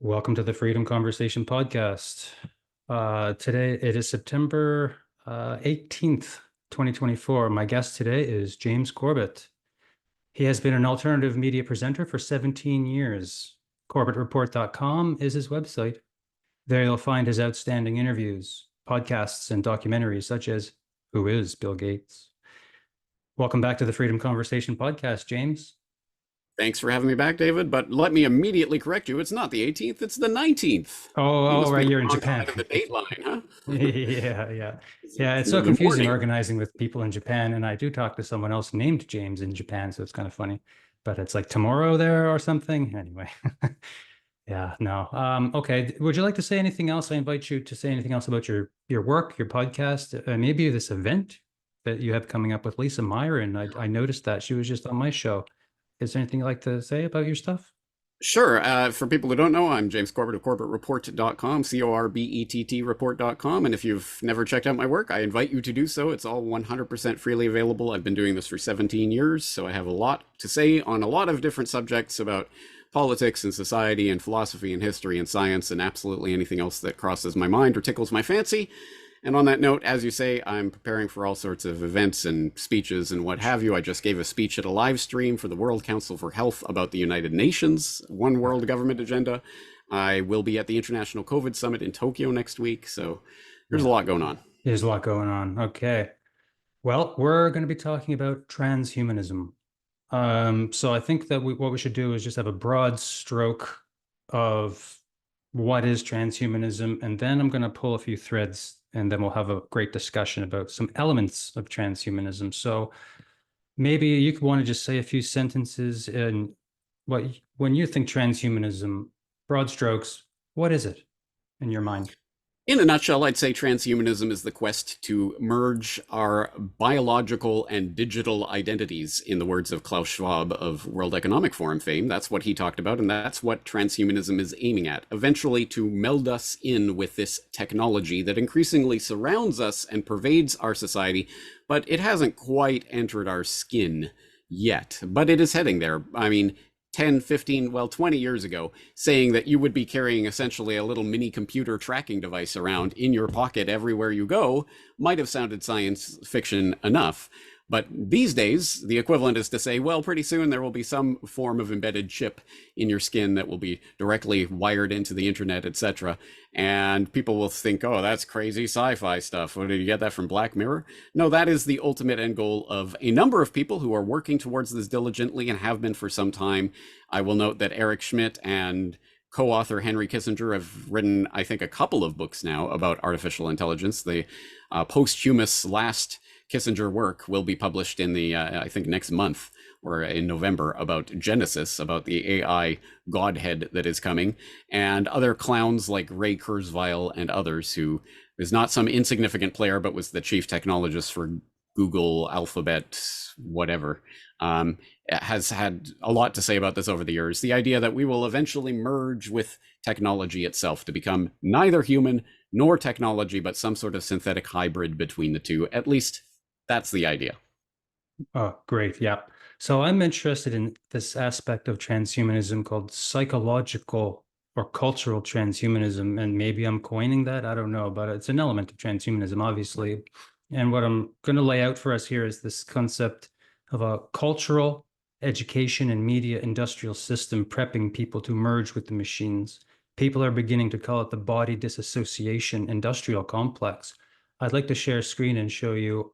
Welcome to the Freedom Conversation podcast. Today it is September 18th, 2024. My guest today is James Corbett. He has been an alternative media presenter for 17 years. CorbettReport.com is his website. There you'll find his outstanding interviews, podcasts, and documentaries such as Who is Bill Gates? Welcome back to the Freedom Conversation podcast, James. Thanks for having me back, David. But let me immediately correct you. It's not the 18th, it's the 19th. You Oh, must be right, on you're the in wrong Japan. side of the date line, huh? Yeah, yeah. Yeah, It's it's so the confusing morning. organizing with people in Japan. And I do talk to someone else named James in Japan, so it's kind of funny. But it's like tomorrow there or something. Anyway. Yeah, no. Okay. Would you like to say anything else? I invite you to say anything else about your work, your podcast, maybe this event that you have coming up with Lisa Myron. I noticed that she was just on my show. Is there anything you'd like to say about your stuff? Sure. For people who don't know, I'm James Corbett of CorbettReport.com, CORBETT report.com. And if you've never checked out my work, I invite you to do so. It's all 100% freely available. I've been doing this for 17 years, so I have a lot to say on a lot of different subjects about politics and society and philosophy and history and science and absolutely anything else that crosses my mind or tickles my fancy. And on that note, as you say, I'm preparing for all sorts of events and speeches and what have you. I just gave a speech at a live stream for the World Council for Health about the United Nations, One World Government Agenda. I will be at the International COVID Summit in Tokyo next week. So there's a Yeah, lot going on. there's a lot going on. Okay. Well, we're going to be talking about transhumanism. So I think that what we should do is just have a broad stroke of what is transhumanism, and then I'm going to pull a few threads, and then we'll have a great discussion about some elements of transhumanism. So maybe you could want to just say a few sentences in when you think transhumanism, broad strokes, what is it in your mind? In a nutshell, I'd say transhumanism is the quest to merge our biological and digital identities, in the words of Klaus Schwab of World Economic Forum fame. That's what he talked about, and that's what transhumanism is aiming at. Eventually, to meld us in with this technology that increasingly surrounds us and pervades our society, but it hasn't quite entered our skin yet. But it is heading there. I mean, 10, 15, well, 20 years ago, saying that you would be carrying essentially a little mini computer tracking device around in your pocket everywhere you go might have sounded science fiction enough. But these days, the equivalent is to say, well, pretty soon there will be some form of embedded chip in your skin that will be directly wired into the internet, etc. And people will think, oh, that's crazy sci-fi stuff. What, did you get that from Black Mirror? No, that is the ultimate end goal of a number of people who are working towards this diligently and have been for some time. I will note that Eric Schmidt and co-author Henry Kissinger have written, I think, a couple of books now about artificial intelligence. The posthumous last Kissinger work will be published in the, I think, next month or in November, about Genesis, about the AI godhead that is coming, and other clowns like Ray Kurzweil and others, who is not some insignificant player, but was the chief technologist for Google, Alphabet, whatever. Has had a lot to say about this over the years. The idea that we will eventually merge with technology itself to become neither human nor technology, but some sort of synthetic hybrid between the two. At least that's the idea. Oh, great. Yeah. So I'm interested in this aspect of transhumanism called psychological or cultural transhumanism. And maybe I'm coining that. I don't know, but it's an element of transhumanism, obviously. And what I'm going to lay out for us here is this concept of a cultural, education, and media industrial system prepping people to merge with the machines. People are beginning to call it the body disassociation industrial complex. I'd like to share a screen and show you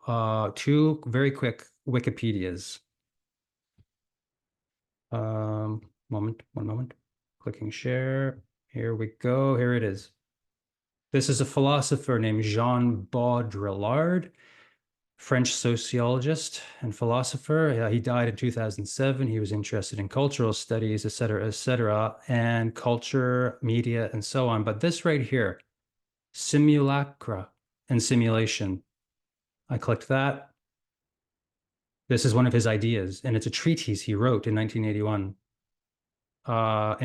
two very quick Wikipedias. One moment. Clicking share. Here we go. Here it is. This is a philosopher named Jean Baudrillard, French sociologist and philosopher. He died in 2007. He was interested in cultural studies, et cetera, and culture, media, and so on. But this right here, simulacra and simulation. I clicked that. This is one of his ideas, and it's a treatise he wrote in 1981,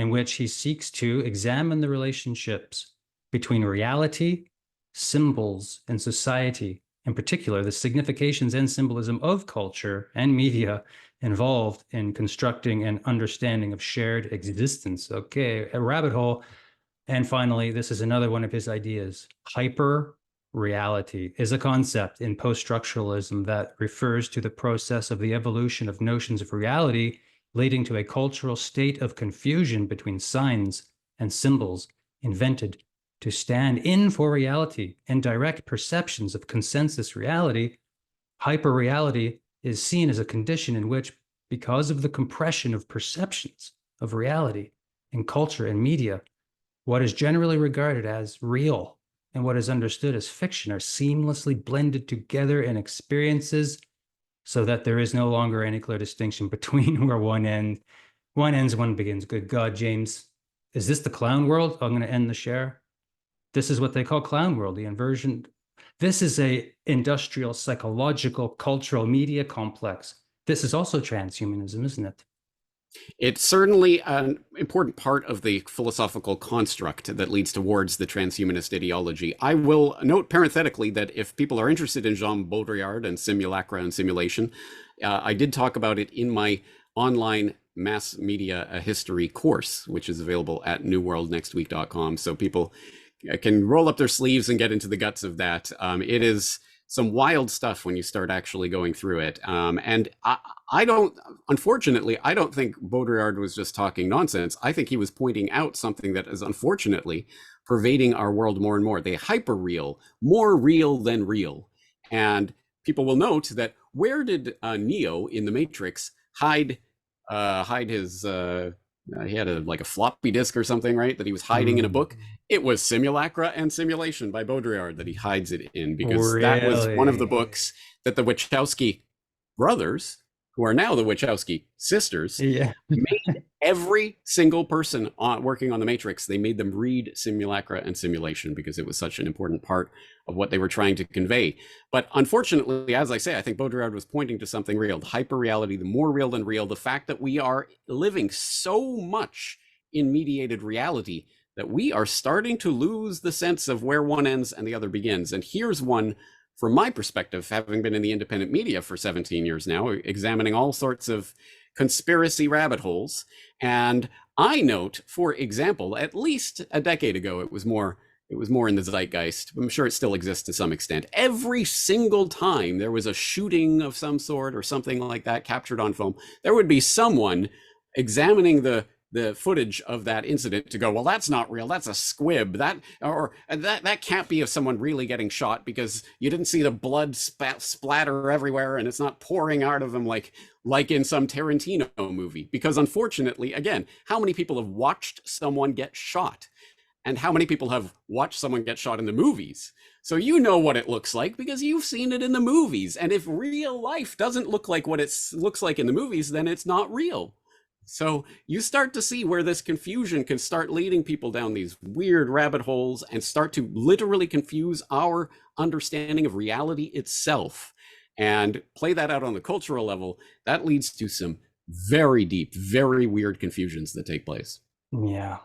in which he seeks to examine the relationships between reality, symbols, and society, in particular, the significations and symbolism of culture and media involved in constructing an understanding of shared existence. Okay, a rabbit hole. And finally, this is another one of his ideas. Hyper reality is a concept in post-structuralism that refers to the process of the evolution of notions of reality, leading to a cultural state of confusion between signs and symbols invented to stand in for reality and direct perceptions of consensus reality. Hyperreality is seen as a condition in which, because of the compression of perceptions of reality in culture and media, what is generally regarded as real and what is understood as fiction are seamlessly blended together in experiences so that there is no longer any clear distinction between where one ends, one begins. Good God, James. Is this the clown world? I'm going to end the share. This is what they call clown world, the inversion. This is a industrial, psychological, cultural media complex. This is also transhumanism, isn't it? It's certainly an important part of the philosophical construct that leads towards the transhumanist ideology. I will note parenthetically that if people are interested in Jean Baudrillard and simulacra and simulation, I did talk about it in my online mass media history course, which is available at newworldnextweek.com. So people can roll up their sleeves and get into the guts of that. It is some wild stuff when you start actually going through it. And I don't, unfortunately, I don't think Baudrillard was just talking nonsense. I think he was pointing out something that is unfortunately pervading our world more and more. They hyper real, more real than real. And people will note that where did Neo in the Matrix hide his he had like a floppy disk or something, right? That he was hiding in a book. It was Simulacra and Simulation by Baudrillard that he hides it in, because that was one of the books that the Wachowski brothers, who are now the Wachowski sisters, made every single person working on the Matrix. They made them read Simulacra and Simulation because it was such an important part of what they were trying to convey. But unfortunately, as I say, I think Baudrillard was pointing to something real. Hyper-reality, the more real than real, the fact that we are living so much in mediated reality that we are starting to lose the sense of where one ends and the other begins. And here's one from my perspective, having been in the independent media for 17 years now, examining all sorts of conspiracy rabbit holes. And I note, for example, at least a decade ago, it was more in the zeitgeist. I'm sure it still exists to some extent. Every single time there was a shooting of some sort or something like that captured on film, there would be someone examining the footage of that incident to go, well, that's not real, that's a squib, that can't be of someone really getting shot, because you didn't see the blood splatter everywhere and it's not pouring out of them like in some Tarantino movie. Because unfortunately, again, how many people have watched someone get shot, and how many people have watched someone get shot in the movies? So you know what it looks like because you've seen it in the movies. And if real life doesn't look like what it looks like in the movies, then it's not real. So you start to see where this confusion can start leading people down these weird rabbit holes and start to literally confuse our understanding of reality itself. And play that out on the cultural level, that leads to some very deep, very weird confusions that take place. Yeah.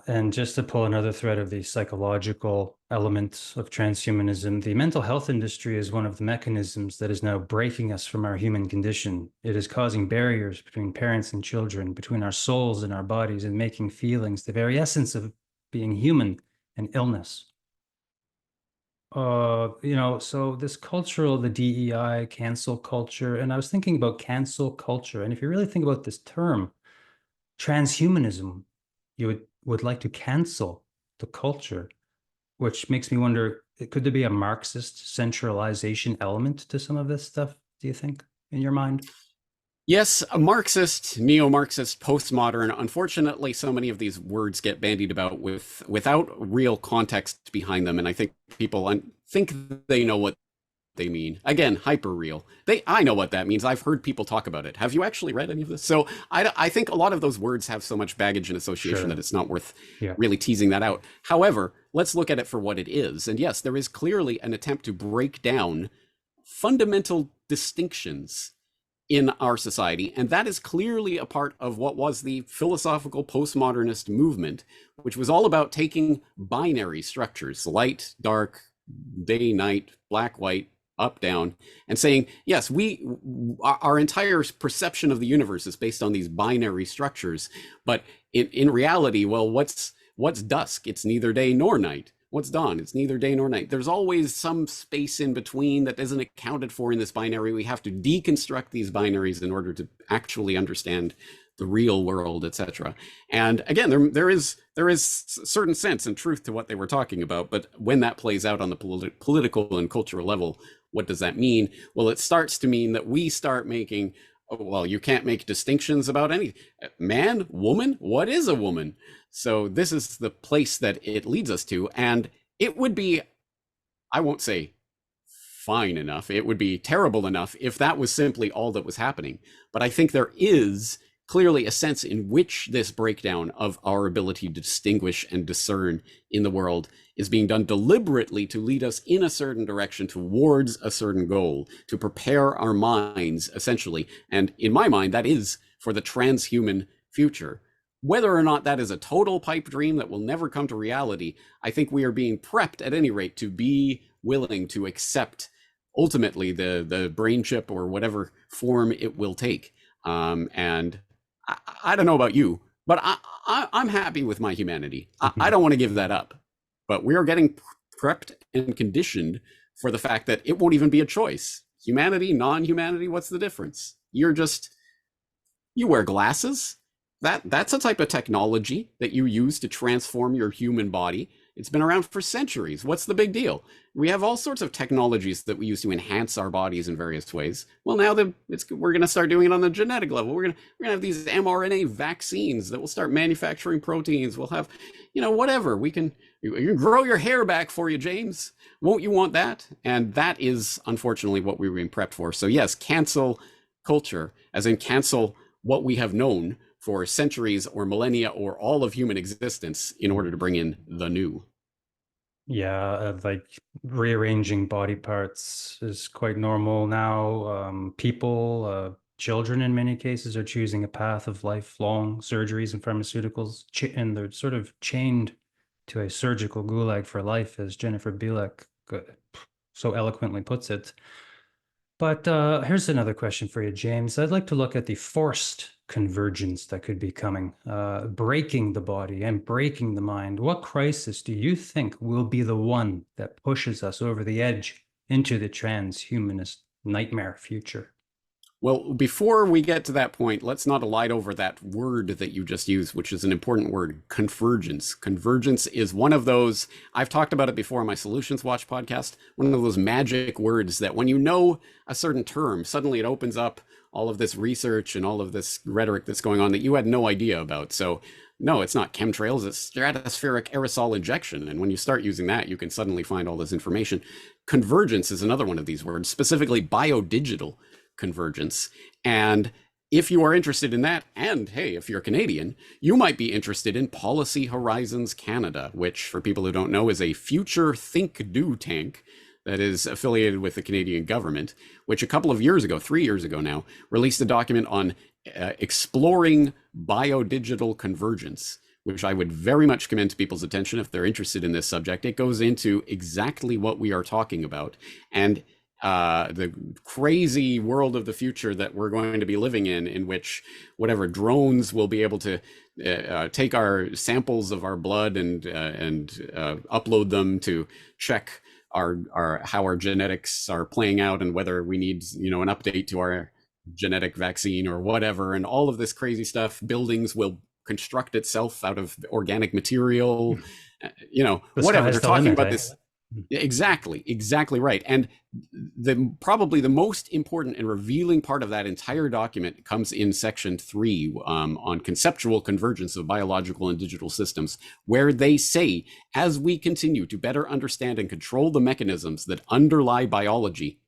And just to pull another thread of the psychological elements of transhumanism, the mental health industry is one of the mechanisms that is now breaking us from our human condition. It is causing barriers between parents and children, between our souls and our bodies, and making feelings the very essence of being human an illness. So this cultural, the DEI, cancel culture, and I was thinking about cancel culture. And if you really think about this term, transhumanism, you would like to cancel the culture, which makes me wonder, could there be a Marxist centralization element to some of this stuff, do you think, in your mind? Yes, a Marxist, neo-Marxist, postmodern. Unfortunately, so many of these words get bandied about without real context behind them, and I think people think they know what they mean. Again, hyper real. I know what that means. I've heard people talk about it. Have you actually read any of this? So I think a lot of those words have so much baggage and association that it's not worth really teasing that out. However, let's look at it for what it is. And yes, there is clearly an attempt to break down fundamental distinctions in our society. And that is clearly a part of what was the philosophical postmodernist movement, which was all about taking binary structures, light, dark, day, night, black, white, up, down, and saying, yes, our entire perception of the universe is based on these binary structures. But in reality, well, what's what's dusk? It's neither day nor night. What's dawn? It's neither day nor night. There's always some space in between that isn't accounted for in this binary. We have to deconstruct these binaries in order to actually understand the real world, etc. And again, there is certain sense and truth to what they were talking about, but when that plays out on the political and cultural level, what does that mean? Well, it starts to mean that we start making, well, you can't make distinctions about any man, woman. What is a woman? So this is the place that it leads us to, and it would be, I won't say fine enough, it would be terrible enough if that was simply all that was happening. But I think there is clearly a sense in which this breakdown of our ability to distinguish and discern in the world is being done deliberately to lead us in a certain direction towards a certain goal, to prepare our minds, essentially. And in my mind, that is for the transhuman future. Whether or not that is a total pipe dream that will never come to reality, I think we are being prepped at any rate to be willing to accept ultimately the brain chip or whatever form it will take. And I don't know about you, but I'm happy with my humanity. I don't want to give that up. But we are getting prepped and conditioned for the fact that it won't even be a choice. Humanity, non-humanity, what's the difference? You wear glasses. That's a type of technology that you use to transform your human body. It's been around for centuries. What's the big deal? We have all sorts of technologies that we use to enhance our bodies in various ways. Well, now we're going to start doing it on the genetic level. We're going to have these mRNA vaccines that will start manufacturing proteins. We'll have, whatever. You can grow your hair back for you, James. Won't you want that? And that is unfortunately what we were being prepped for. So yes, cancel culture, as in cancel what we have known for centuries or millennia or all of human existence in order to bring in the new. Yeah, like rearranging body parts is quite normal now. Children in many cases are choosing a path of lifelong surgeries and pharmaceuticals, and they're sort of chained to a surgical gulag for life, as Jennifer Bilek so eloquently puts it. But here's another question for you, James. I'd like to look at the forced convergence that could be coming, breaking the body and breaking the mind. What crisis do you think will be the one that pushes us over the edge into the transhumanist nightmare future? Well, before we get to that point, let's not elide over that word that you just used, which is an important word, convergence. Convergence is one of those, I've talked about it before on my Solutions Watch podcast, one of those magic words that when you know a certain term, suddenly it opens up all of this research and all of this rhetoric that's going on that you had no idea about. So no, it's not chemtrails, it's stratospheric aerosol injection. And when you start using that, you can suddenly find all this information. Convergence is another one of these words, specifically biodigital convergence. And if you are interested in that, and hey, if you're Canadian, you might be interested in Policy Horizons Canada, which for people who don't know is a future think-do tank that is affiliated with the Canadian government, which a couple of years ago, 3 years ago now, released a document on exploring biodigital convergence, which I would very much commend to people's attention if they're interested in this subject. It goes into exactly what we are talking about. And the crazy world of the future that we're going to be living in which whatever drones will be able to take our samples of our blood and upload them to check our how our genetics are playing out and whether we need an update to our genetic vaccine or whatever, and all of this crazy stuff. Buildings will construct itself out of organic material, whatever. They're talking about this. Exactly right. And probably the most important and revealing part of that entire document comes in section 3 on conceptual convergence of biological and digital systems, where they say, as we continue to better understand and control the mechanisms that underlie biology,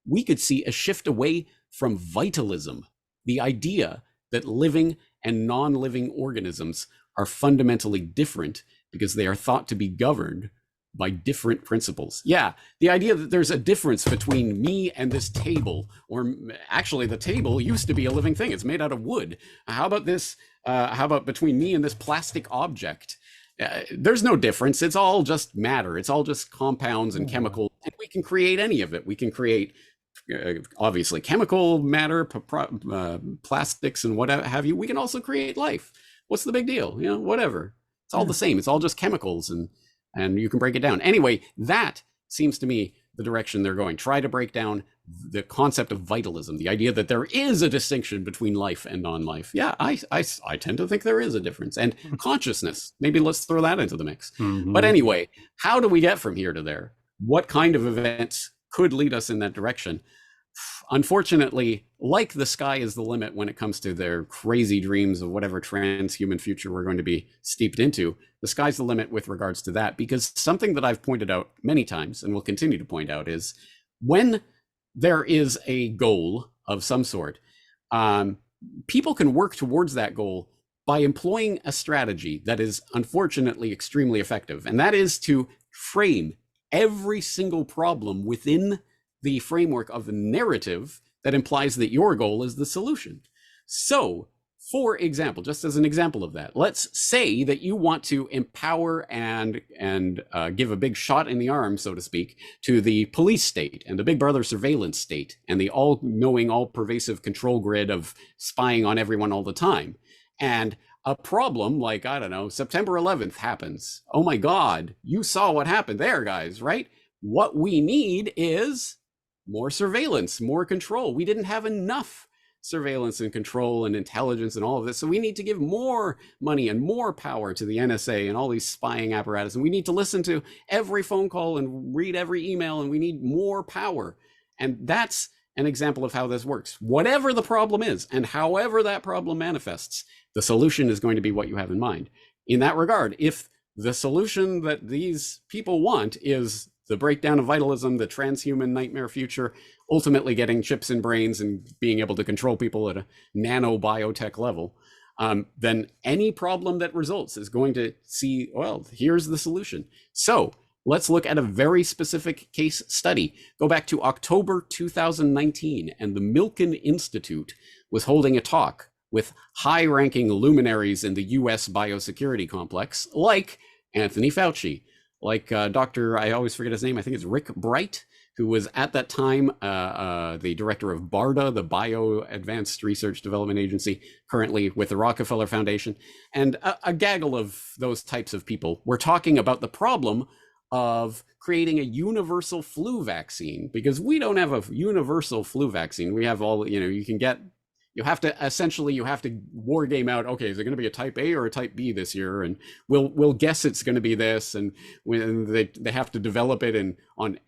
we could see a shift away from vitalism, the idea that living and non-living organisms are fundamentally different because they are thought to be governed by different principles. Yeah, the idea that there's a difference between me and this table, or actually the table used to be a living thing. It's made out of wood. How about this? How about between me and this plastic object? There's no difference. It's all just matter. It's all just compounds and chemicals. And we can create any of it. We can create, obviously, chemical matter, plastics and what have you. We can also create life. What's the big deal? Whatever. It's all the same. It's all just chemicals, and you can break it down. Anyway, that seems to me the direction they're going. Try to break down the concept of vitalism, the idea that there is a distinction between life and non-life. Yeah, I tend to think there is a difference. And consciousness, maybe let's throw that into the mix. But anyway, how do we get from here to there? What kind of events could lead us in that direction? Unfortunately, like the sky is the limit when it comes to their crazy dreams of whatever transhuman future we're going to be steeped into, the sky's the limit with regards to that, because something that I've pointed out many times and will continue to point out is when there is a goal of some sort, people can work towards that goal by employing a strategy that is unfortunately extremely effective, and that is to frame every single problem within the framework of a narrative that implies that your goal is the solution. So, for example, just as an example of that, let's say that you want to empower and give a big shot in the arm, so to speak, to the police state and the Big Brother surveillance state and the all-knowing, all-pervasive control grid of spying on everyone all the time. And a problem like, I don't know, September 11th happens. Oh my God, you saw what happened there, guys, right? What we need is more surveillance, more control. We didn't have enough surveillance and control and intelligence and all of this. So we need to give more money and more power to the NSA and all these spying apparatus. And we need to listen to every phone call and read every email, and we need more power. And that's an example of how this works. Whatever the problem is, and however that problem manifests, the solution is going to be what you have in mind. In that regard, if the solution that these people want is the breakdown of vitalism, the transhuman nightmare future, ultimately getting chips in brains and being able to control people at a nanobiotech level, then any problem that results is going to see, well, here's the solution. So let's look at a very specific case study. Go back to October 2019, and the Milken Institute was holding a talk with high-ranking luminaries in the US biosecurity complex, like Anthony Fauci, like Dr. I always forget his name, I think it's Rick Bright, who was at that time the director of BARDA, the Bio Advanced Research Development Agency, currently with the Rockefeller Foundation, and a gaggle of those types of people. We're talking about the problem of creating a universal flu vaccine, because we don't have a universal flu vaccine. We have all, you have to war game out, okay, is it going to be a type A or a type B this year? And we'll guess it's going to be this. And when they have to develop it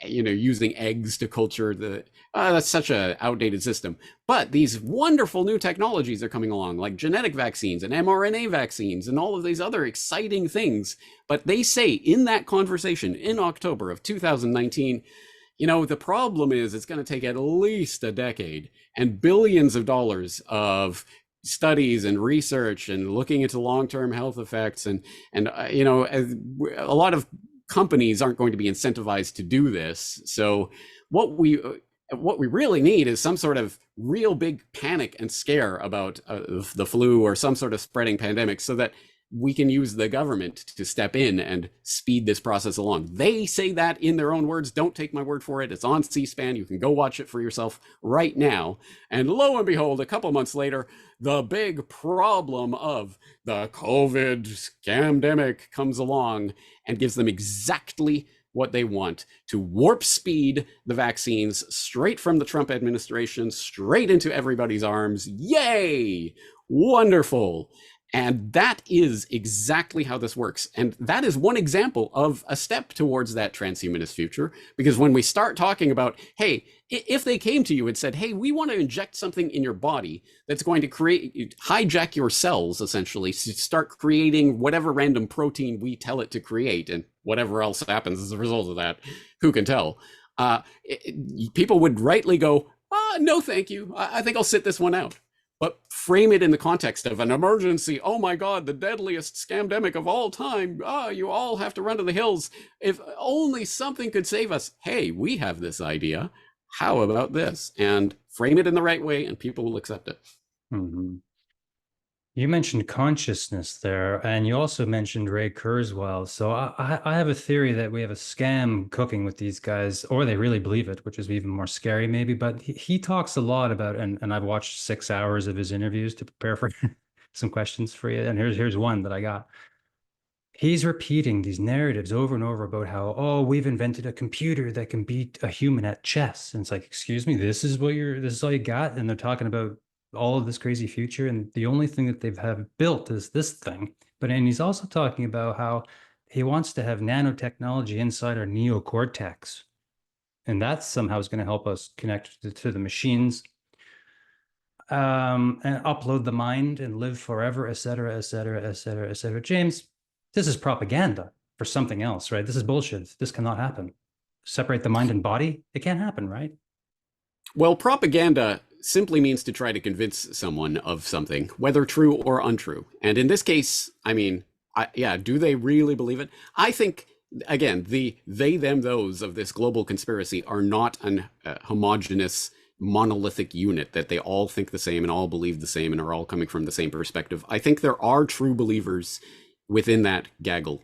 using eggs to culture that's such a outdated system. But these wonderful new technologies are coming along, like genetic vaccines and mRNA vaccines and all of these other exciting things. But they say in that conversation in October of 2019, the problem is it's going to take at least a decade and billions of dollars of studies and research and looking into long-term health effects. And a lot of companies aren't going to be incentivized to do this. So what we really need is some sort of real big panic and scare about the flu or some sort of spreading pandemic, so that we can use the government to step in and speed this process along. They say that in their own words. Don't take my word for it. It's on C-SPAN. You can go watch it for yourself right now. And lo and behold, a couple months later, the big problem of the COVID scamdemic comes along and gives them exactly what they want: to warp speed the vaccines straight from the Trump administration, straight into everybody's arms. Yay! Wonderful. And that is exactly how this works. And that is one example of a step towards that transhumanist future. Because when we start talking about, hey, if they came to you and said, hey, we want to inject something in your body that's going to hijack your cells, essentially, to start creating whatever random protein we tell it to create, and whatever else happens as a result of that, who can tell? People would rightly go, no, thank you. I think I'll sit this one out. But frame it in the context of an emergency. Oh my God, the deadliest scamdemic of all time. You all have to run to the hills. If only something could save us. Hey, we have this idea. How about this? And frame it in the right way, and people will accept it. Mm-hmm. You mentioned consciousness there, and you also mentioned Ray Kurzweil. So I have a theory that we have a scam cooking with these guys, or they really believe it, which is even more scary maybe. But he talks a lot about, and I've watched 6 hours of his interviews to prepare for some questions for you. And here's one that I got. he's repeating these narratives over and over about how, oh, we've invented a computer that can beat a human at chess. And it's like, excuse me, this is all you got? And they're talking about all of this crazy future. And the only thing that they've have built is this thing. And he's also talking about how he wants to have nanotechnology inside our neocortex. And that somehow is going to help us connect to the machines, and upload the mind and live forever, et cetera, et cetera, et cetera, et cetera. James, this is propaganda for something else, right? This is bullshit. This cannot happen. Separate the mind and body. It can't happen, right? Well, propaganda simply means to try to convince someone of something, whether true or untrue. And in this case, I mean, yeah, do they really believe it? I think, again, the they, them, those of this global conspiracy are not an homogenous, monolithic unit that they all think the same and all believe the same and are all coming from the same perspective. I think there are true believers within that gaggle.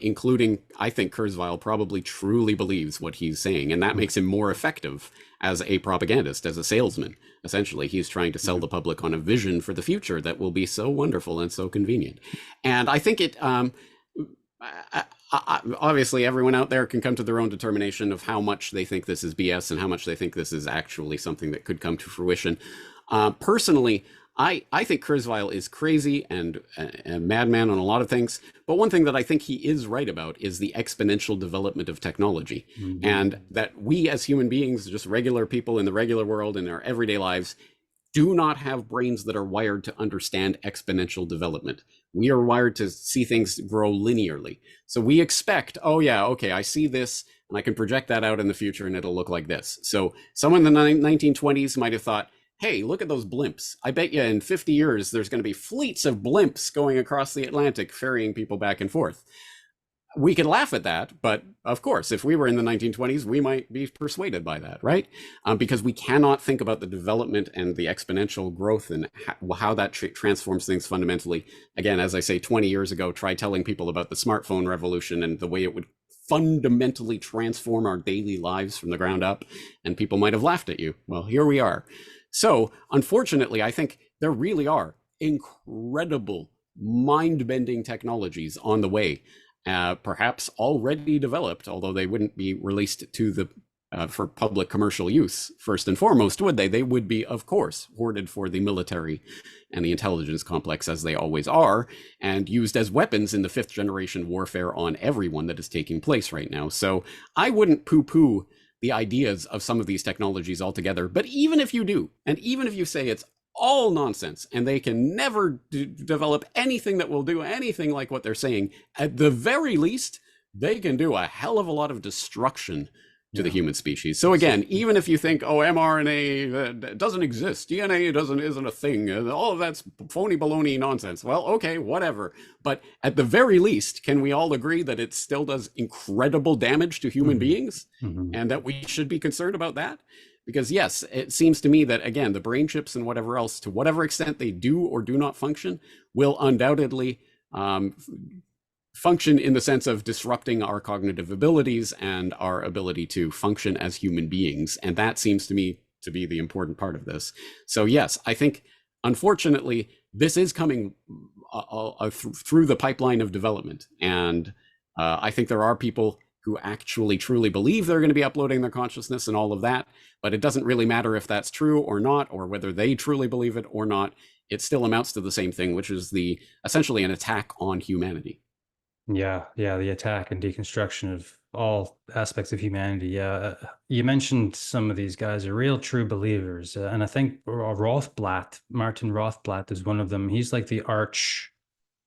Including, I think Kurzweil probably truly believes what he's saying, and that makes him more effective as a propagandist, as a salesman. Essentially, he's trying to sell the public on a vision for the future that will be so wonderful and so convenient. And I think it, obviously, everyone out there can come to their own determination of how much they think this is BS and how much they think this is actually something that could come to fruition. Personally, I think Kurzweil is crazy and a madman on a lot of things. But one thing that I think he is right about is the exponential development of technology. Mm-hmm. And that we as human beings, just regular people in the regular world in our everyday lives, do not have brains that are wired to understand exponential development. We are wired to see things grow linearly. So we expect, oh yeah, okay, I see this and I can project that out in the future and it'll look like this. So someone in the 1920s might have thought, hey, look at those blimps. I bet you in 50 years, there's going to be fleets of blimps going across the Atlantic, ferrying people back and forth. We could laugh at that, but of course, if we were in the 1920s, we might be persuaded by that, right? Because we cannot think about the development and the exponential growth and how that transforms things fundamentally. Again, as I say, 20 years ago, try telling people about the smartphone revolution and the way it would fundamentally transform our daily lives from the ground up, and people might have laughed at you. Well, here we are. So, unfortunately, I think there really are incredible, mind-bending technologies on the way, perhaps already developed, although they wouldn't be released to the for public commercial use. First and foremost, would they? They would be, of course, hoarded for the military and the intelligence complex, as they always are, and used as weapons in the fifth-generation warfare on everyone that is taking place right now. So, I wouldn't poo-poo the ideas of some of these technologies altogether. But even if you do, and even if you say it's all nonsense and they can never develop anything that will do anything like what they're saying, at the very least, they can do a hell of a lot of destruction to the human species. So again, even if you think, oh, mRNA doesn't exist, DNA isn't a thing, all of that's phony baloney nonsense. Well, okay, whatever. But at the very least, can we all agree that it still does incredible damage to human beings, and that we should be concerned about that? Because yes, it seems to me that, again, the brain chips and whatever else, to whatever extent they do or do not function, will undoubtedly function in the sense of disrupting our cognitive abilities and our ability to function as human beings. And that seems to me to be the important part of this. So yes, I think, unfortunately, this is coming through the pipeline of development. And I think there are people who actually truly believe they're going to be uploading their consciousness and all of that. But it doesn't really matter if that's true or not, or whether they truly believe it or not. It still amounts to the same thing, which is essentially an attack on humanity. Yeah, the attack and deconstruction of all aspects of humanity. Yeah, you mentioned some of these guys are real true believers, and I think Martin Rothblatt is one of them. He's like the arch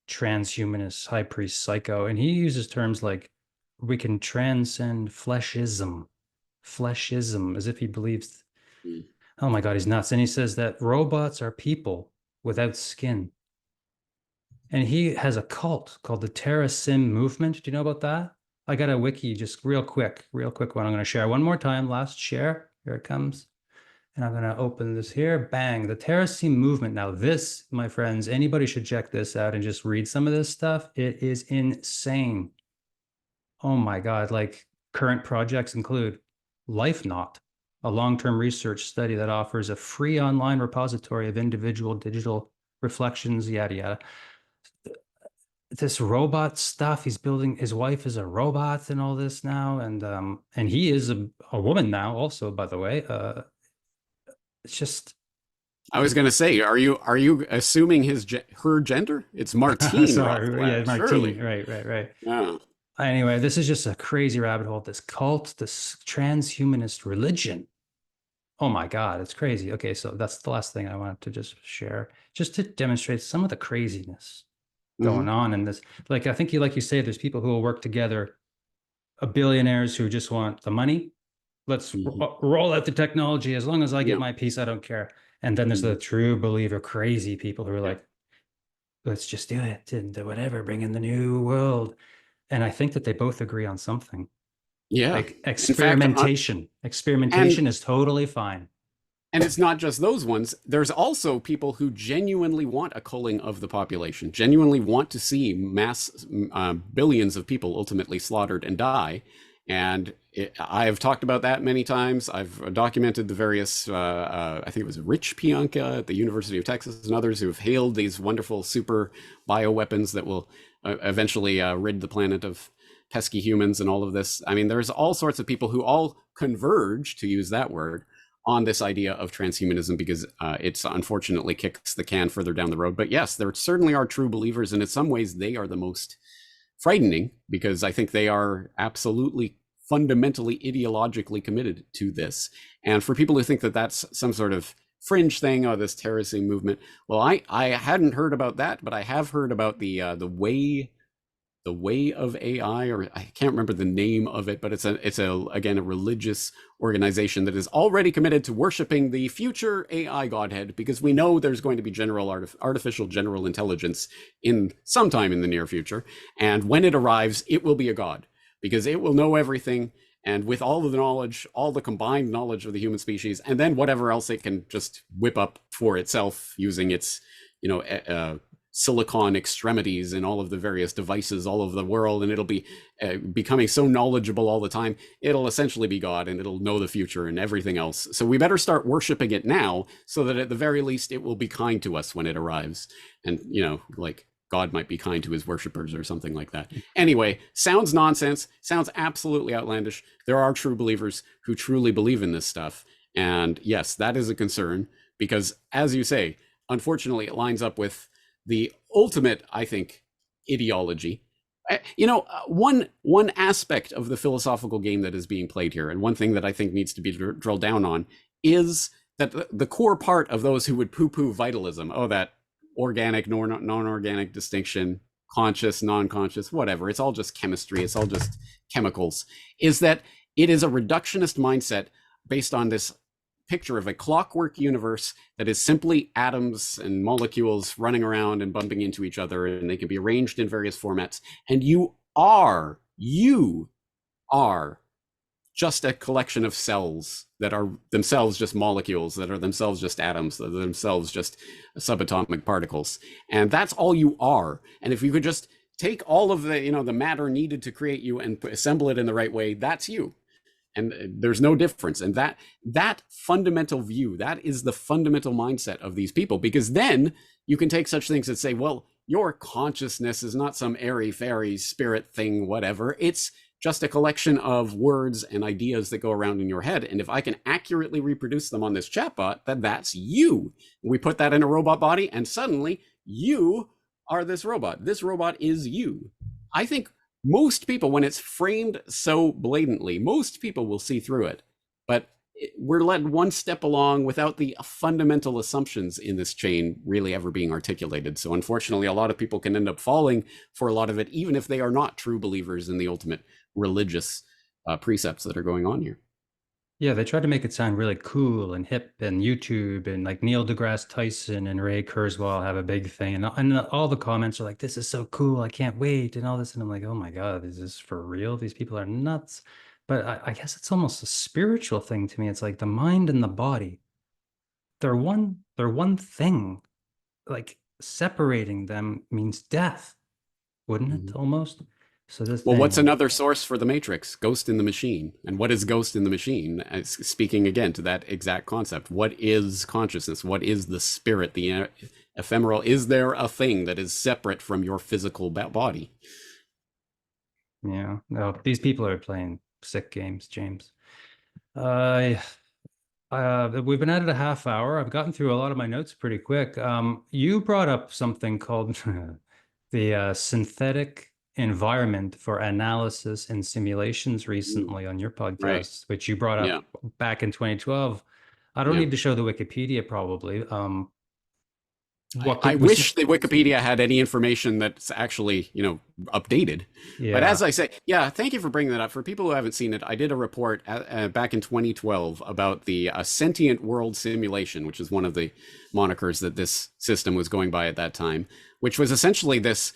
transhumanist high priest psycho, and he uses terms like we can transcend fleshism, as if he believes. Oh my God, he's nuts. And he says that robots are people without skin. And he has a cult called the TerraSim movement. Do you know about that? I got a wiki just real quick one I'm going to share one more time. Last share. Here it comes. And I'm going to open this here. Bang. The TerraSim movement. Now this, my friends, anybody should check this out and just read some of this stuff. It is insane. Oh my God. Like current projects include LifeNaut, a long-term research study that offers a free online repository of individual digital reflections, yada, yada. this robot stuff. He's building, his wife is a robot and all this now, and he is a woman now also, by the way. It's just I was going to say, are you assuming her gender? It's Martine sorry, yeah, Rothblatt, Martine, surely. right. Yeah. Anyway, this is just a crazy rabbit hole. This cult, this transhumanist religion. Oh my God, it's crazy. Okay, so that's the last thing I wanted to just share, just to demonstrate some of the craziness going Hmm. on in this. Like, I think you, like you say, there's people who will work together, billionaires who just want the money. Let's Hmm. roll out the technology. As long as I get Yeah. my piece, I don't care. And then there's the Mhm. true believer, crazy people who are Yeah. like, let's just do it and whatever, bring in the new world. And I think that they both agree on something. Yeah. Like In fact, experimentation. and Experimentation is totally fine. and it's not just those ones. There's also people who genuinely want a culling of the population, genuinely want to see mass billions of people ultimately slaughtered and die. And I have talked about that many times. I've documented the various, I think it was Rich Pianka at the University of Texas and others who have hailed these wonderful super bioweapons that will eventually rid the planet of pesky humans and all of this. I mean, there's all sorts of people who all converge, to use that word, on this idea of transhumanism because it's unfortunately kicks the can further down the road. But yes, there certainly are true believers, and in some ways, they are the most frightening because I think they are absolutely fundamentally ideologically committed to this. And for people who think that that's some sort of fringe thing or this terracing movement, well, I hadn't heard about that, but I have heard about the way of AI, or I can't remember the name of it, but it's a again a religious organization that is already committed to worshiping the future AI godhead because we know there's going to be artificial general intelligence in sometime in the near future, and when it arrives, it will be a god because it will know everything. And with all of the knowledge, all the combined knowledge of the human species, and then whatever else it can just whip up for itself using its, you know, silicon extremities in all of the various devices all over the world, and it'll be becoming so knowledgeable all the time, it'll essentially be God, and it'll know the future and everything else. So we better start worshiping it now so that at the very least it will be kind to us when it arrives. And, you know, like God might be kind to his worshippers or something like that. Anyway, sounds nonsense, sounds absolutely outlandish. There are true believers who truly believe in this stuff. And yes, that is a concern because, as you say, unfortunately, it lines up with the ultimate, I think, ideology. You know, one aspect of the philosophical game that is being played here, and one thing that I think needs to be drilled down on, is that the core part of those who would poo-poo vitalism, oh, that organic, non-organic distinction, conscious, non-conscious, whatever, it's all just chemistry, it's all just chemicals, is that it is a reductionist mindset based on this picture of a clockwork universe that is simply atoms and molecules running around and bumping into each other, and they can be arranged in various formats. And you are just a collection of cells that are themselves just molecules, that are themselves just atoms, that are themselves just subatomic particles. And that's all you are. And if you could just take all of the, you know, the matter needed to create you and assemble it in the right way, that's you. And there's no difference. And that fundamental view, that is the fundamental mindset of these people, because then you can take such things that say, well, your consciousness is not some airy fairy spirit thing, whatever. It's just a collection of words and ideas that go around in your head. And if I can accurately reproduce them on this chatbot, then that's you. We put that in a robot body, and suddenly you are this robot. This robot is you. I think most people, when it's framed so blatantly, most people will see through it. But we're led one step along without the fundamental assumptions in this chain really ever being articulated. So unfortunately, a lot of people can end up falling for a lot of it, even if they are not true believers in the ultimate religious precepts that are going on here. Yeah, they tried to make it sound really cool and hip, and YouTube and like Neil deGrasse Tyson and Ray Kurzweil have a big thing. And all the comments are like, this is so cool. I can't wait. And all this. And I'm like, oh my God, is this for real? These people are nuts. But I guess it's almost a spiritual thing to me. It's like the mind and the body. They're one thing. Like separating them means death, wouldn't it? Mhm. Almost. So this Well, what's anyway. another source for the Matrix? Ghost in the Machine. And what is Ghost in the Machine? Speaking again to that exact concept. What is consciousness? What is the spirit, the ephemeral. Is there a thing that is separate from your physical body? Yeah. No, these people are playing sick games, James. Uh, we've been at it a half hour. I've gotten through a lot of my notes pretty quick. You brought up something called the synthetic environment for analysis and simulations Mm, recently on your right. podcast, which you brought Yeah. up back in 2012. I don't Yeah. need to show the Wikipedia probably. What I could we wish that Wikipedia had any information that's actually, updated. But Yeah. as I say, yeah, thank you for bringing that up. For people who haven't seen it, I did a report back in 2012 about the sentient world simulation, which is one of the monikers that this system was going by at that time, which was essentially this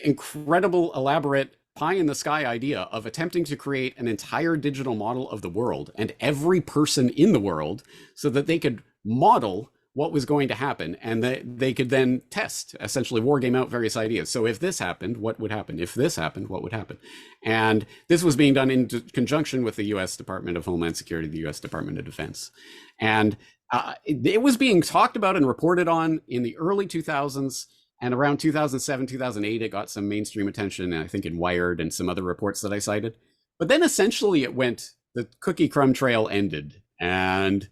incredible, elaborate pie in the sky idea of attempting to create an entire digital model of the world and every person in the world so that they could model what was going to happen and they could then test, essentially war game out various ideas. So if this happened, what would happen? If this happened, what would happen? And this was being done in conjunction with the US Department of Homeland Security, the US Department of Defense. And it was being talked about and reported on in the early 2000s. And around 2007, 2008, it got some mainstream attention, I think in Wired and some other reports that I cited. But then essentially it went, the cookie crumb trail ended. And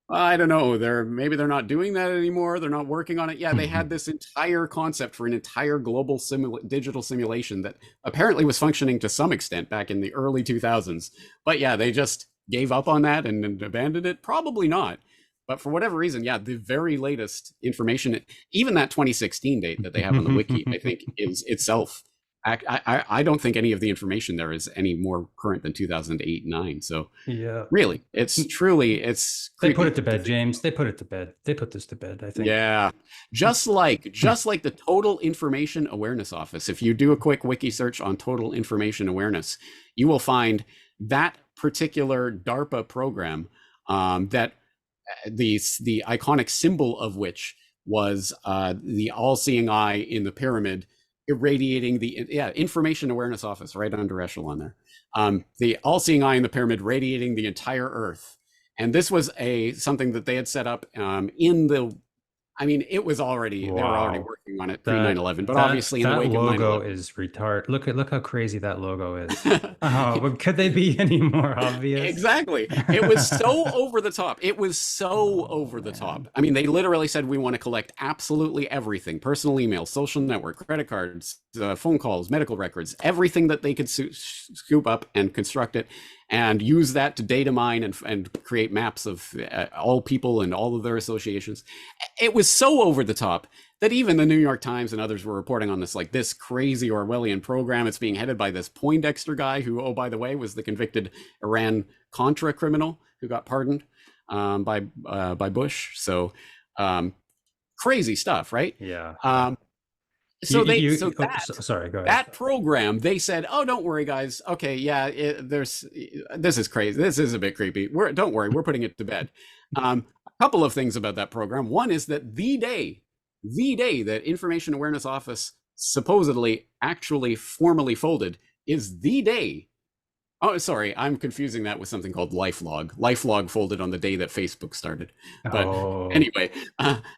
I don't know, maybe they're not doing that anymore. They're not working on it. Yeah, they had this entire concept for an entire global digital simulation that apparently was functioning to some extent back in the early 2000s. But yeah, they just gave up on that and abandoned it. Probably not. But for whatever reason, yeah, the very latest information, even that 2016 date that they have on the wiki, I think is itself. I don't think any of the information there is any more current than 2008-9. So Yeah. really, it's truly, it's They put it to creepy bed, James. They put it to bed. They put this to bed, I think. Yeah, just like the Total Information Awareness Office. If you do a quick wiki search on total information awareness, you will find that particular DARPA program that the iconic symbol of which was the all-seeing eye in the pyramid irradiating the information awareness office right under echelon there, the all-seeing eye in the pyramid radiating the entire earth. And this was something that they had set up in the, I mean, it was already, they were already Wow. working on it pre That 9/11, but that obviously in the that wake of logo 9/11. is retarded. Look how crazy that logo is. Oh, but could they be any more obvious? Exactly. It was so over the top. It was so Oh over the top. man. I mean, they literally said we want to collect absolutely everything: personal email, social network, credit cards, phone calls, medical records, everything that they could scoop up and construct it and use that to data mine and create maps of all people and all of their associations. It was so over the top that even the New York Times and others were reporting on this, like this crazy Orwellian program. It's being headed by this Poindexter guy who, oh, by the way, was the convicted Iran Contra criminal who got pardoned by Bush. So crazy stuff, right? Yeah. So that Sorry, go ahead. that program, they said, oh, don't worry, guys. Okay, yeah, this is crazy. This is a bit creepy. Don't worry, we're putting it to bed. A couple of things about that program. One is that the day that Information Awareness Office supposedly actually formally folded is the day. Oh, sorry, I'm confusing that with something called LifeLog. LifeLog folded on the day that Facebook started. But anyway,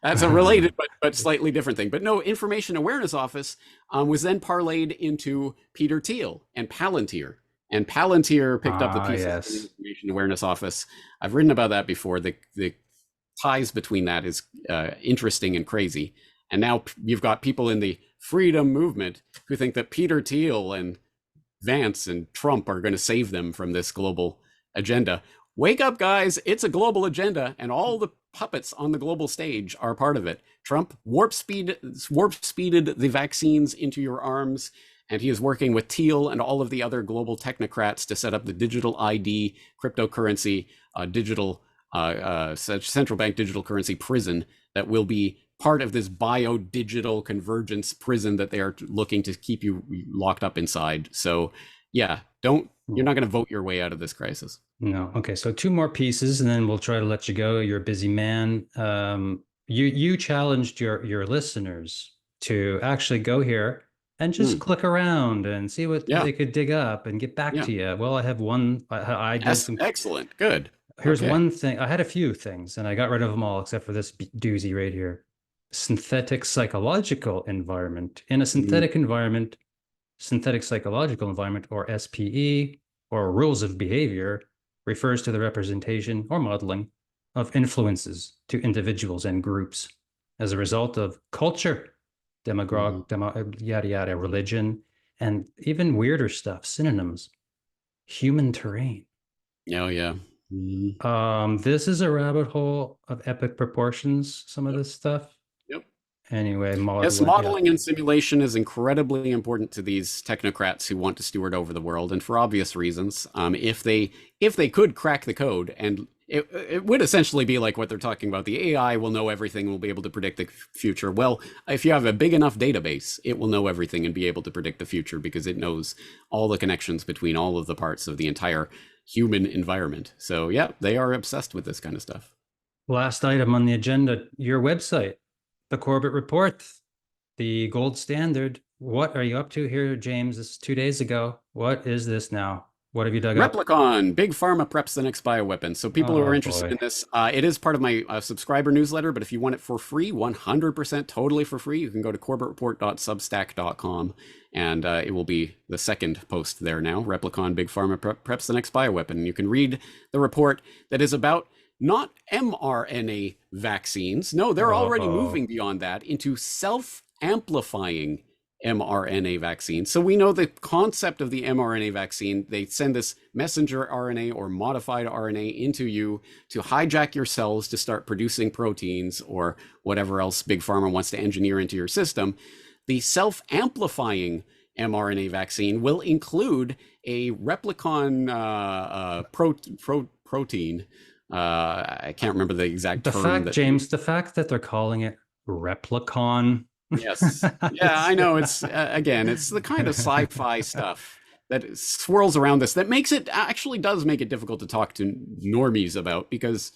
that's a related but slightly different thing. But no, Information Awareness Office was then parlayed into Peter Thiel and Palantir. And Palantir picked up the pieces of the Information Awareness Office. I've written about that before. The ties between that is interesting and crazy. And now you've got people in the freedom movement who think that Peter Thiel and Vance and Trump are going to save them from this global agenda. Wake up, guys. It's a global agenda, and all the puppets on the global stage are part of it. Trump warp-speeded the vaccines into your arms, and he is working with Thiel and all of the other global technocrats to set up the digital ID, cryptocurrency, central bank digital currency prison that will be part of this bio-digital convergence prison that they are looking to keep you locked up inside. So yeah, you're not going to vote your way out of this crisis. No. Okay. So two more pieces and then we'll try to let you go. You're a busy man. You challenged your listeners to actually go here and just click around and see what they could dig up and get back to you. Well, I have one. I did some. Excellent. Good. Here's one thing. I had a few things and I got rid of them all except for this doozy right here. synthetic psychological environment. In a Mm, synthetic environment, synthetic psychological environment, or SPE, or rules of behavior, refers to the representation or modeling of influences to individuals and groups as a result of culture, mhm. yada yada, religion, and even weirder stuff, synonyms, human terrain. Oh, yeah. Mhm. This is a rabbit hole of epic proportions, some of Yep. this stuff. Yep. Anyway, Yes, modeling, yeah. modeling and simulation is incredibly important to these technocrats who want to steward over the world, and for obvious reasons. If they could crack the code, and it would essentially be like what they're talking about. The AI will know everything, will be able to predict the future. Well, if you have a big enough database, it will know everything and be able to predict the future because it knows all the connections between all of the parts of the entire human environment. So yeah, they are obsessed with this kind of stuff. Last item on the agenda, your website, the Corbett Report, the gold standard. What are you up to here, James? This is 2 days ago. What is this now? What have you dug up? Replicon, Big Pharma preps the next bioweapon. So people who are Oh interested in boy. this, it is part of my subscriber newsletter, but if you want it for free, 100% totally for free, you can go to corbettreport.substack.com and it will be the second post there now. Replicon, Big Pharma preps the next bioweapon. And you can read the report that is about not mRNA vaccines. No, they're already Uh-oh. moving beyond that into self-amplifying mRNA vaccine. So we know the concept of the mRNA vaccine. They send this messenger RNA or modified RNA into you to hijack your cells to start producing proteins or whatever else Big Pharma wants to engineer into your system. The self-amplifying mRNA vaccine will include a replicon protein. I can't remember the exact The term fact, that they. James, the fact that they're calling it Replicon. Yes. Yeah, It's I know. It's again, it's the kind of sci-fi stuff that swirls around this that makes it actually does make it difficult to talk to normies about because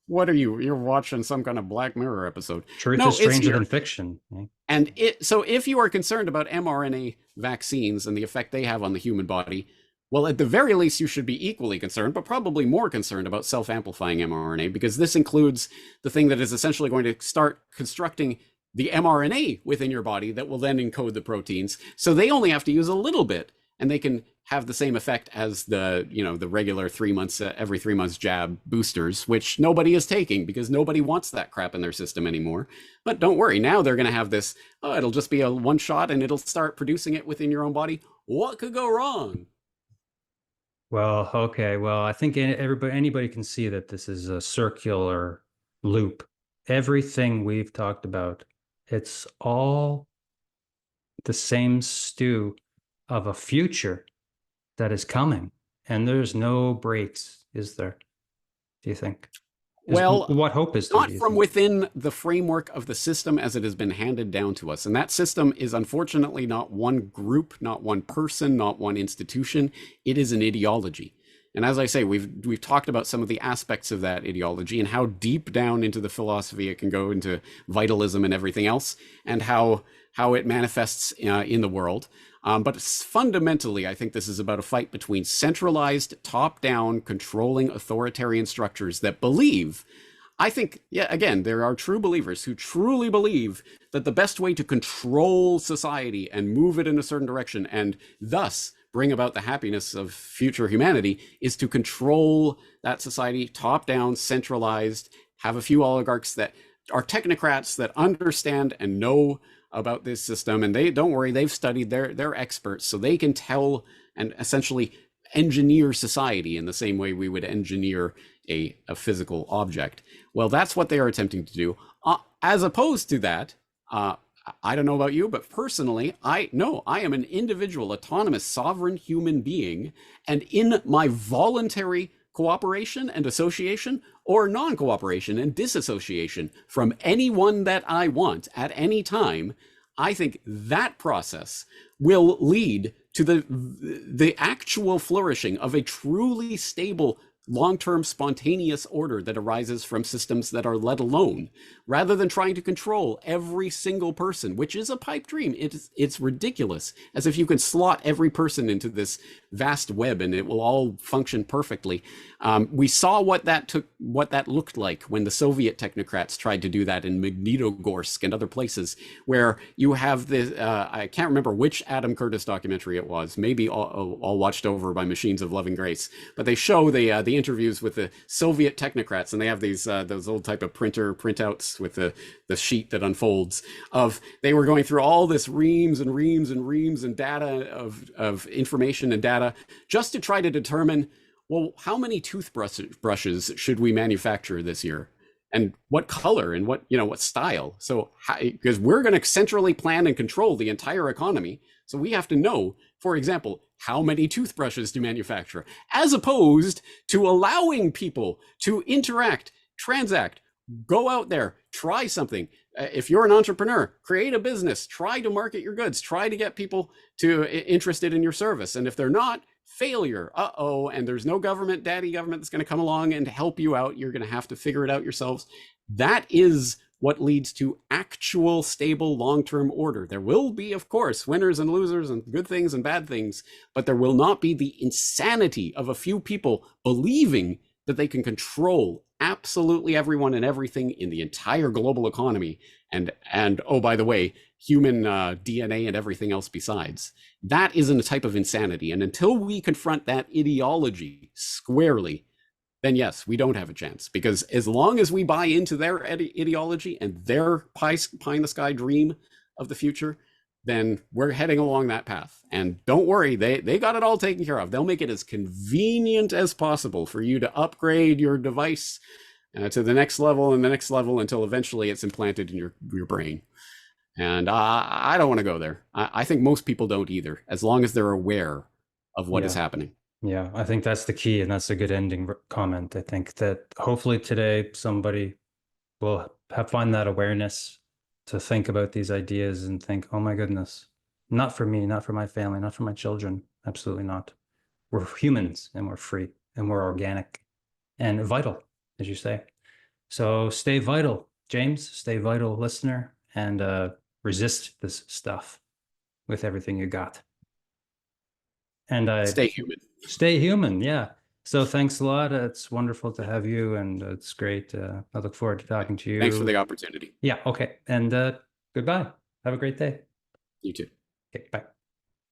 what are you? You're watching some kind of Black Mirror episode. truth is No, it's stranger here. than fiction. Eh? And so if you are concerned about mRNA vaccines and the effect they have on the human body, well, at the very least, you should be equally concerned, but probably more concerned about self-amplifying mRNA because this includes the thing that is essentially going to start constructing the mRNA within your body that will then encode the proteins. So they only have to use a little bit, and they can have the same effect as the regular 3 months every 3 months jab boosters, which nobody is taking because nobody wants that crap in their system anymore. But don't worry, now they're going to have this. Oh, it'll just be a one shot, and it'll start producing it within your own body. What could go wrong? Well, okay. Well, I think anybody can see that this is a circular loop. Everything we've talked about, it's all the same stew of a future that is coming, and there's no breaks, is there? Do you think? Is Well, what hope is there, do not you from think? within the framework of the system as it has been handed down to us. And that system is unfortunately not one group, not one person, not one institution. It is an ideology. And as I say, we've talked about some of the aspects of that ideology and how deep down into the philosophy it can go into vitalism and everything else, and how it manifests in the world. But fundamentally, I think this is about a fight between centralized, top-down, controlling authoritarian structures that believe. I think, yeah, again, there are true believers who truly believe that the best way to control society and move it in a certain direction and thus bring about the happiness of future humanity is to control that society top down, centralized, have a few oligarchs that are technocrats that understand and know about this system. And they don't worry, they've studied, they're experts, so they can tell and essentially engineer society in the same way we would engineer a physical object. Well, that's what they are attempting to do. As opposed to that, I don't know about you, but personally, I am an individual, autonomous, sovereign human being, and in my voluntary cooperation and association or non-cooperation and disassociation from anyone that I want at any time, I think that process will lead to the actual flourishing of a truly stable long-term spontaneous order that arises from systems that are let alone, rather than trying to control every single person, which is a pipe dream. It's ridiculous, as if you can slot every person into this vast web and it will all function perfectly. We saw what that looked like when the Soviet technocrats tried to do that in Magnitogorsk and other places, where you have this. I can't remember which Adam Curtis documentary it was. Maybe all watched over by Machines of Loving Grace, but they show the interviews with the Soviet technocrats, and they have these those old type of printouts with the sheet that unfolds. Of they were going through all this reams and reams and reams and data of information and data just to try to determine, well, how many toothbrushes should we manufacture this year? And what color and what style? So, because we're going to centrally plan and control the entire economy. So we have to know, for example, how many toothbrushes to manufacture, as opposed to allowing people to interact, transact, go out there, try something. If you're an entrepreneur, create a business, try to market your goods, try to get people interested in your service. And if they're not, failure. And there's no daddy government that's going to come along and help you out. You're going to have to figure it out yourselves. That is what leads to actual stable long-term order. There will be, of course, winners and losers and good things and bad things, but there will not be the insanity of a few people believing that they can control absolutely everyone and everything in the entire global economy, and oh, by the way, human DNA and everything else besides. That isn't a type of insanity. And until we confront that ideology squarely, then yes, we don't have a chance. Because as long as we buy into their ideology and their pie in the sky dream of the future, then we're heading along that path. And don't worry, they got it all taken care of. They'll make it as convenient as possible for you to upgrade your device to the next level and the next level until eventually it's implanted in your brain. And I don't want to go there. I think most people don't either, as long as they're aware of what is happening. Yeah, I think that's the key, and that's a good ending comment. I think that hopefully today somebody will find that awareness to think about these ideas and think, oh my goodness, not for me, not for my family, not for my children. Absolutely not. We're humans and we're free and we're organic and vital, as you say. So stay vital, James, stay vital, listener, and resist this stuff with everything you got. And stay human. Stay human, yeah. So thanks a lot. It's wonderful to have you, and it's great. I look forward to talking to you. Thanks for the opportunity. Yeah, okay. And goodbye. Have a great day. You too. Okay, bye.